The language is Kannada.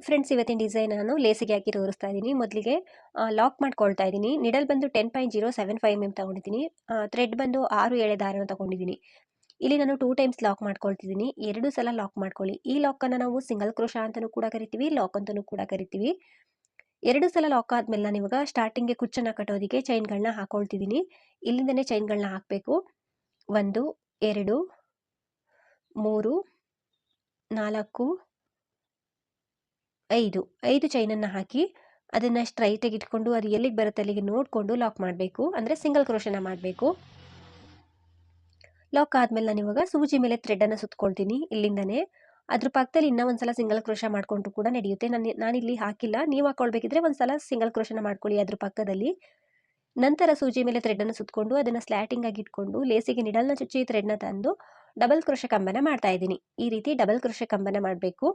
ಫ್ರೆಂಡ್ಸ್, ಇವತ್ತಿನ ಡಿಸೈನ್ ನಾನು ಲೇಸಿಗೆ ಹಾಕಿ ತೋರಿಸ್ತಾ ಇದ್ದೀನಿ. ಮೊದಲಿಗೆ ಲಾಕ್ ಮಾಡ್ಕೊಳ್ತಾ ಇದ್ದೀನಿ. ನಿಡಲ್ ಬಂದು 10.075 mm ತಗೊಂಡಿದ್ದೀನಿ. ಥ್ರೆಡ್ ಬಂದು 6 ಎಳೆ ದಾರನ ತಗೊಂಡಿದ್ದೀನಿ. ಇಲ್ಲಿ ನಾನು 2 ಟೈಮ್ಸ್ ಲಾಕ್ ಮಾಡ್ಕೊಳ್ತಿದ್ದೀನಿ. 2 ಸಲ ಲಾಕ್ ಮಾಡ್ಕೊಳ್ಳಿ. ಈ ಲಾಕನ್ನು ನಾವು ಸಿಂಗಲ್ ಕ್ರೋಶಾ ಅಂತಲೂ ಕೂಡ ಕರಿತೀವಿ, ಲಾಕ್ ಅಂತಲೂ ಕೂಡ ಕರಿತೀವಿ. 2 ಸಲ ಲಾಕ್ ಆದಮೇಲೆ ನಾನು ಇವಾಗ ಸ್ಟಾರ್ಟಿಂಗ್ಗೆ ಕುಚ್ಚನ್ನು ಕಟ್ಟೋದಕ್ಕೆ ಚೈನ್ಗಳನ್ನ ಹಾಕೊಳ್ತಿದ್ದೀನಿ. ಇಲ್ಲಿಂದನೇ ಚೈನ್ಗಳನ್ನ ಹಾಕಬೇಕು. 1 2 3 4 5 ಚೈನನ್ನು ಹಾಕಿ ಅದನ್ನು ಸ್ಟ್ರೈಟಾಗಿ ಇಟ್ಕೊಂಡು ಅದು ಎಲ್ಲಿಗೆ ಬರುತ್ತೆ ಅಲ್ಲಿಗೆ ನೋಡಿಕೊಂಡು ಲಾಕ್ ಮಾಡಬೇಕು. ಅಂದರೆ ಸಿಂಗಲ್ ಕ್ರೋಶನ ಮಾಡಬೇಕು. ಲಾಕ್ ಆದಮೇಲೆ ನಾನು ಇವಾಗ ಸೂಜಿ ಮೇಲೆ ಥ್ರೆಡನ್ನು ಸುತ್ಕೊಳ್ತೀನಿ. ಇಲ್ಲಿಂದನೇ ಅದ್ರ ಪಕ್ಕದಲ್ಲಿ ಇನ್ನೂ ಒಂದ್ಸಲ ಸಿಂಗಲ್ ಕ್ರೋಶ ಮಾಡಿಕೊಂಡ್ರು ಕೂಡ ನಡೆಯುತ್ತೆ. ನಾನಿಲ್ಲಿ ಹಾಕಿಲ್ಲ, ನೀವು ಹಾಕ್ಕೊಳ್ಬೇಕಿದ್ರೆ ಒಂದ್ಸಲ ಸಿಂಗಲ್ ಕ್ರೋಶನ ಮಾಡ್ಕೊಳ್ಳಿ ಅದ್ರ ಪಕ್ಕದಲ್ಲಿ. ನಂತರ ಸೂಜಿ ಮೇಲೆ ಥ್ರೆಡನ್ನು ಸುತ್ಕೊಂಡು ಅದನ್ನು ಸ್ಲ್ಯಾಟಿಂಗ್ ಆಗಿ ಇಟ್ಕೊಂಡು ಲೇಸಿಗೆ ನಿಡಲ್ನ ಚುಚ್ಚಿ ಥ್ರೆಡ್ನ ತಂದು ಡಬಲ್ ಕ್ರೋಶ ಕಂಬನ ಮಾಡ್ತಾ ಇದ್ದೀನಿ. ಈ ರೀತಿ ಡಬಲ್ ಕ್ರೋಶ ಕಂಬನ ಮಾಡಬೇಕು.